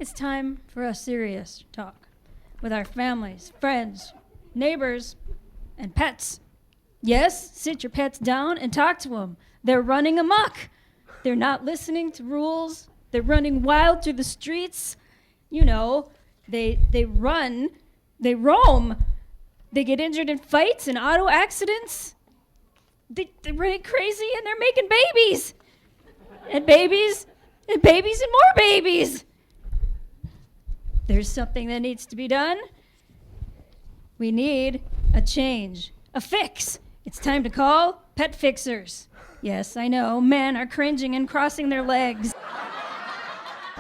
It's time for a serious talk with our families, friends, neighbors, and pets. Yes, sit your pets down and talk to them. They're running amok. They're not listening to rules. They're running wild through the streets. You know, they run, they roam. They get injured in fights and auto accidents. They're running crazy and they're making babies. And babies, and babies, and more babies. There's something that needs to be done. We need a change, a fix. It's time to call pet fixers. Yes, I know, men are cringing and crossing their legs.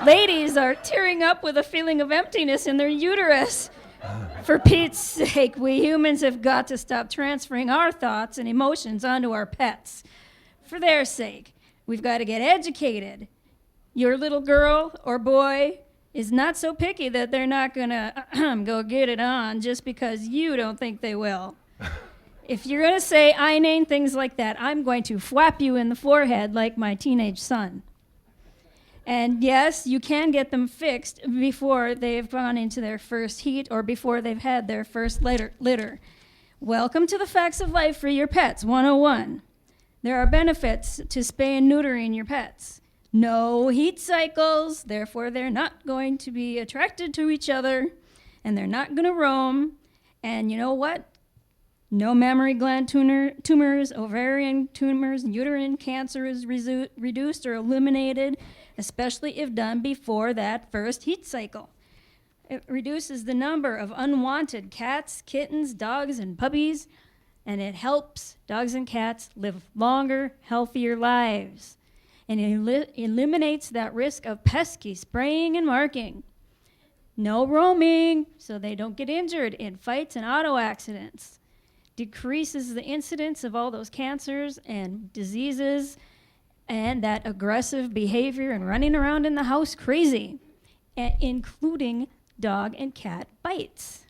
Ladies are tearing up with a feeling of emptiness in their uterus. For Pete's sake, we humans have got to stop transferring our thoughts and emotions onto our pets. For their sake, we've got to get educated. Your little girl or boy is not so picky that they're not gonna go get it on just because you don't think they will. If you're gonna say inane things like that, I'm going to whap you in the forehead like my teenage son. And yes, you can get them fixed before they've gone into their first heat or before they've had their first litter. Welcome to the Facts of Life for Your Pets 101. There are benefits to spay and neutering your pets. No heat cycles, therefore they're not going to be attracted to each other, and they're not going to roam. And you know what? No mammary gland tumors, ovarian tumors, uterine cancer is reduced or eliminated, especially if done before that first heat cycle. It reduces the number of unwanted cats, kittens, dogs, and puppies, and it helps dogs and cats live longer, healthier lives. And it eliminates that risk of pesky spraying and marking. No roaming, so they don't get injured in fights and auto accidents. Decreases the incidence of all those cancers and diseases and that aggressive behavior and running around in the house crazy, including dog and cat bites.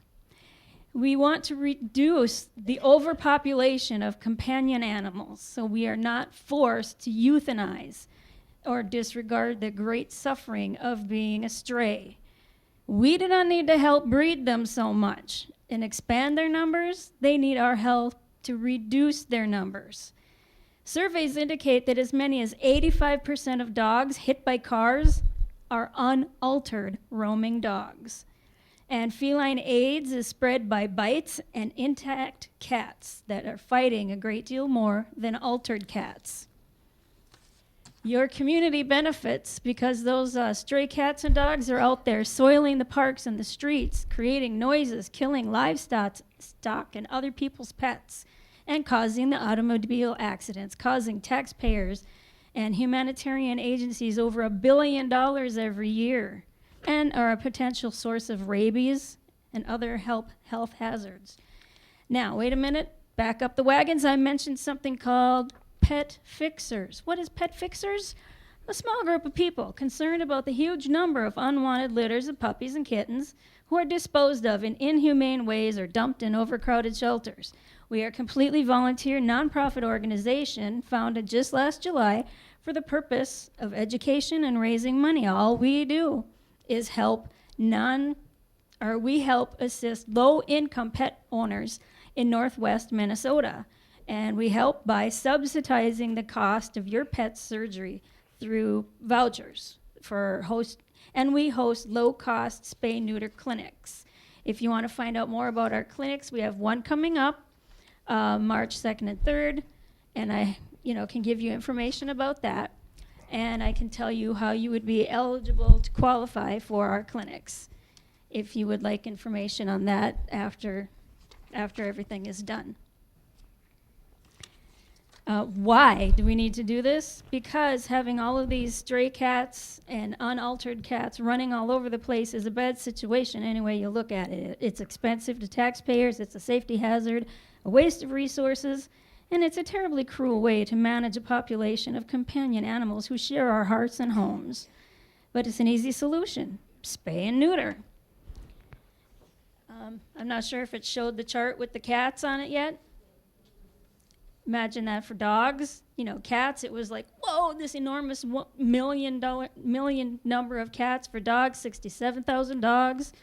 We want to reduce the overpopulation of companion animals so we are not forced to euthanize or disregard the great suffering of being a stray. We do not need to help breed them so much and expand their numbers. They need our help to reduce their numbers. Surveys indicate that as many as 85% of dogs hit by cars are unaltered roaming dogs. And feline AIDS is spread by bites and intact cats that are fighting a great deal more than altered cats. Your community benefits because those stray cats and dogs are out there soiling the parks and the streets, creating noises, killing livestock and other people's pets, and causing the automobile accidents, causing taxpayers and humanitarian agencies over $1 billion every year, and are a potential source of rabies and other health hazards. Now, wait a minute, back up the wagons. I mentioned something called pet fixers. What is pet fixers? A small group of people concerned about the huge number of unwanted litters of puppies and kittens who are disposed of in inhumane ways or dumped in overcrowded shelters. We are a completely volunteer nonprofit organization founded just last July for the purpose of education and raising money. All we do is help assist low-income pet owners in Northwest Minnesota. And we help by subsidizing the cost of your pet's surgery through vouchers and we host low-cost spay-neuter clinics. If you want to find out more about our clinics, we have one coming up March 2nd and 3rd, and I can give you information about that. And I can tell you how you would be eligible to qualify for our clinics if you would like information on that after everything is done. Why do we need to do this? Because having all of these stray cats and unaltered cats running all over the place is a bad situation any way you look at it. It's expensive to taxpayers, it's a safety hazard, a waste of resources, and it's a terribly cruel way to manage a population of companion animals who share our hearts and homes. But it's an easy solution: spay and neuter. I'm not sure if it showed the chart with the cats on it yet. Imagine that for dogs. Cats, it was like, whoa, this enormous million number of cats. For dogs, 67,000 dogs.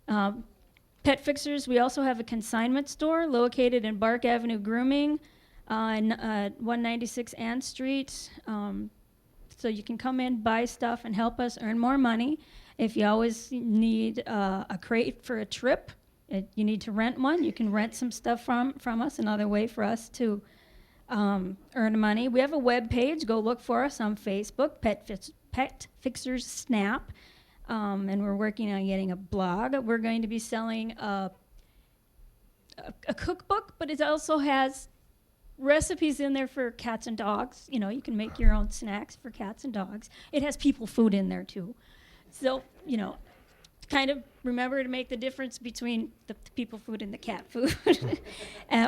Pet Fixers, we also have a consignment store located in Bark Avenue Grooming on 196 Ann Street. So you can come in, buy stuff, and help us earn more money. If you always need a crate for a trip, you need to rent one, you can rent some stuff from us, another way for us to earn money. We have a web page. Go look for us on Facebook, Pet Fixers Snap. And we're working on getting a blog. We're going to be selling a cookbook, but it also has recipes in there for cats and dogs. You can make your own snacks for cats and dogs. It has people food in there too. So, kind of remember to make the difference between the people food and the cat food.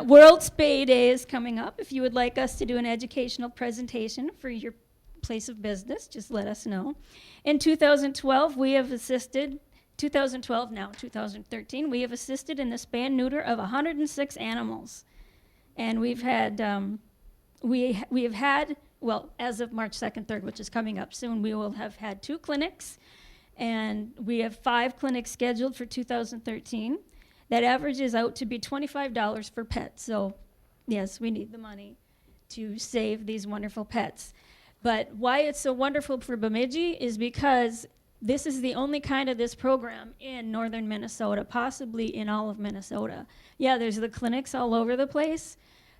World Spay Day is coming up. If you would like us to do an educational presentation for your place of business, just let us know. In 2012, we have assisted, 2013, we have assisted in the spay and neuter of 106 animals. And we've had, we have had, well, as of March 2nd, 3rd, which is coming up soon, we will have had 2 clinics. And we have 5 clinics scheduled for 2013. That averages out to be $25 for pets. So, yes, we need the money to save these wonderful pets. But why it's so wonderful for Bemidji is because this is the only kind of this program in northern Minnesota, possibly in all of Minnesota. Yeah, there's the clinics all over the place,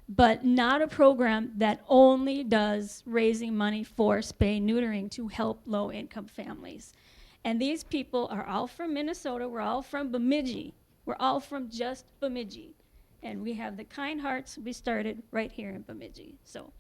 but not a program that only does raising money for spay-neutering to help low-income families. And these people are all from Minnesota. We're all from Bemidji. We're all from just Bemidji. And we have the kind hearts. We started right here in Bemidji. So